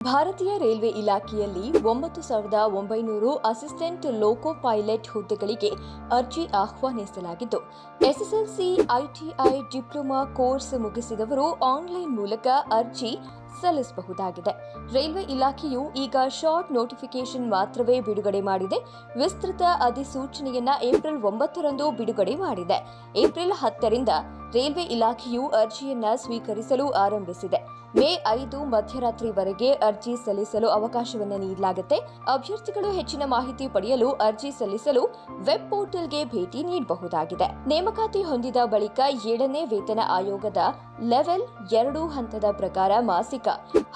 ಭಾರತೀಯ ರೈಲ್ವೆ ಇಲಾಖೆಯಲ್ಲಿ 9,900 ಅಸಿಸ್ಟೆಂಟ್ ಲೋಕೋ ಪೈಲಟ್ ಹುದ್ದೆಗಳಿಗೆ ಅರ್ಜಿ ಆಹ್ವಾನಿಸಲಾಗಿದ್ದು, ಎಸ್ಎಸ್ಎಲ್ಸಿ, ಐಟಿಐ, ಡಿಪ್ಲೊಮಾ ಕೋರ್ಸ್ ಮುಗಿಸಿದವರು ಆನ್ಲೈನ್ ಮೂಲಕ ಅರ್ಜಿ ಸಲ್ಲಿಸಬಹುದಾಗಿದೆ. ರೈಲ್ವೆ ಇಲಾಖೆಯು ಈಗ ಶಾರ್ಟ್ ನೋಟಿಫಿಕೇಶನ್ ಮಾತ್ರವೇ ಬಿಡುಗಡೆ ಮಾಡಿದೆ. ವಿಸ್ತೃತ ಅಧಿಸೂಚನೆಯನ್ನ ಏಪ್ರಿಲ್ 9ರಂದು ಬಿಡುಗಡೆ ಮಾಡಿದೆ. ಏಪ್ರಿಲ್ 10ರಿಂದ ರೈಲ್ವೆ ಇಲಾಖೆಯು ಅರ್ಜಿಯನ್ನ ಸ್ವೀಕರಿಸಲು ಆರಂಭಿಸಿದೆ. ಮೇ 5 ಮಧ್ಯರಾತ್ರಿವರೆಗೆ ಅರ್ಜಿ ಸಲ್ಲಿಸಲು ಅವಕಾಶವನ್ನು ನೀಡಲಾಗುತ್ತೆ. ಅಭ್ಯರ್ಥಿಗಳು ಹೆಚ್ಚಿನ ಮಾಹಿತಿ ಪಡೆಯಲು ಅರ್ಜಿ ಸಲ್ಲಿಸಲು ವೆಬ್ ಪೋರ್ಟಲ್ಗೆ ಭೇಟಿ ನೀಡಬಹುದಾಗಿದೆ. ನೇಮಕಾತಿ ಹೊಂದಿದ ಬಳಿಕ 7ನೇ ವೇತನ ಆಯೋಗದ ಲೆವೆಲ್ 2 ಹಂತದ ಪ್ರಕಾರ ಮಾಸಿಕ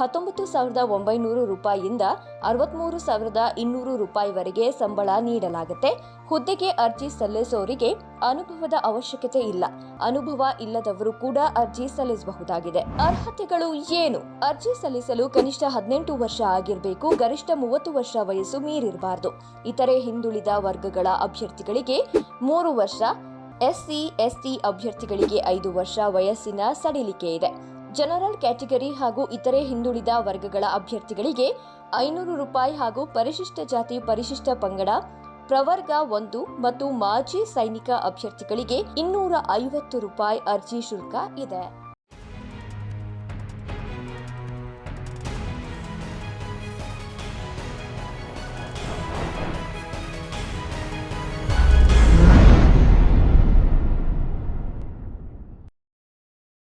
19,900 ರೂಪಾಯಿಯಿಂದ 63,200 ರೂಪಾಯಿವರೆಗೆ ಸಂಬಳ ನೀಡಲಾಗುತ್ತೆ. ಹುದ್ದೆಗೆ ಅರ್ಜಿ ಸಲ್ಲಿಸೋರಿಗೆ ಅನುಭವದ ಅವಶ್ಯಕತೆ ಇಲ್ಲ. ಅನುಭವ ಇಲ್ಲದವರು ಕೂಡ ಅರ್ಜಿ ಸಲ್ಲಿಸಬಹುದಾಗಿದೆ. ಅರ್ಹತೆಗಳು ಏನು? ಅರ್ಜಿ ಸಲ್ಲಿಸಲು ಕನಿಷ್ಠ 18 ವರ್ಷ ಆಗಿರಬೇಕು. ಗರಿಷ್ಠ 30 ವರ್ಷ ವಯಸ್ಸು ಮೀರಿರಬಾರದು. ಇತರೆ ಹಿಂದುಳಿದ ವರ್ಗಗಳ ಅಭ್ಯರ್ಥಿಗಳಿಗೆ 3 ವರ್ಷ, ಎಸ್ಸಿ, ಎಸ್ಟಿ ಅಭ್ಯರ್ಥಿಗಳಿಗೆ 5 ವರ್ಷ ವಯಸ್ಸಿನ ಸಡಿಲಿಕೆ ಇದೆ. ಜನರಲ್ ಕ್ಯಾಟಗರಿ ಹಾಗೂ ಇತರೆ ಹಿಂದುಳಿದ ವರ್ಗಗಳ ಅಭ್ಯರ್ಥಿಗಳಿಗೆ 500 ರೂಪಾಯಿ ಹಾಗೂ ಪರಿಶಿಷ್ಟ ಜಾತಿ, ಪರಿಶಿಷ್ಟ ಪಂಗಡ, ಪ್ರವರ್ಗ 1 ಮತ್ತು ಮಾಜಿ ಸೈನಿಕ ಅಭ್ಯರ್ಥಿಗಳಿಗೆ 250 ರೂಪಾಯಿ ಅರ್ಜಿ ಶುಲ್ಕ ಇದೆ.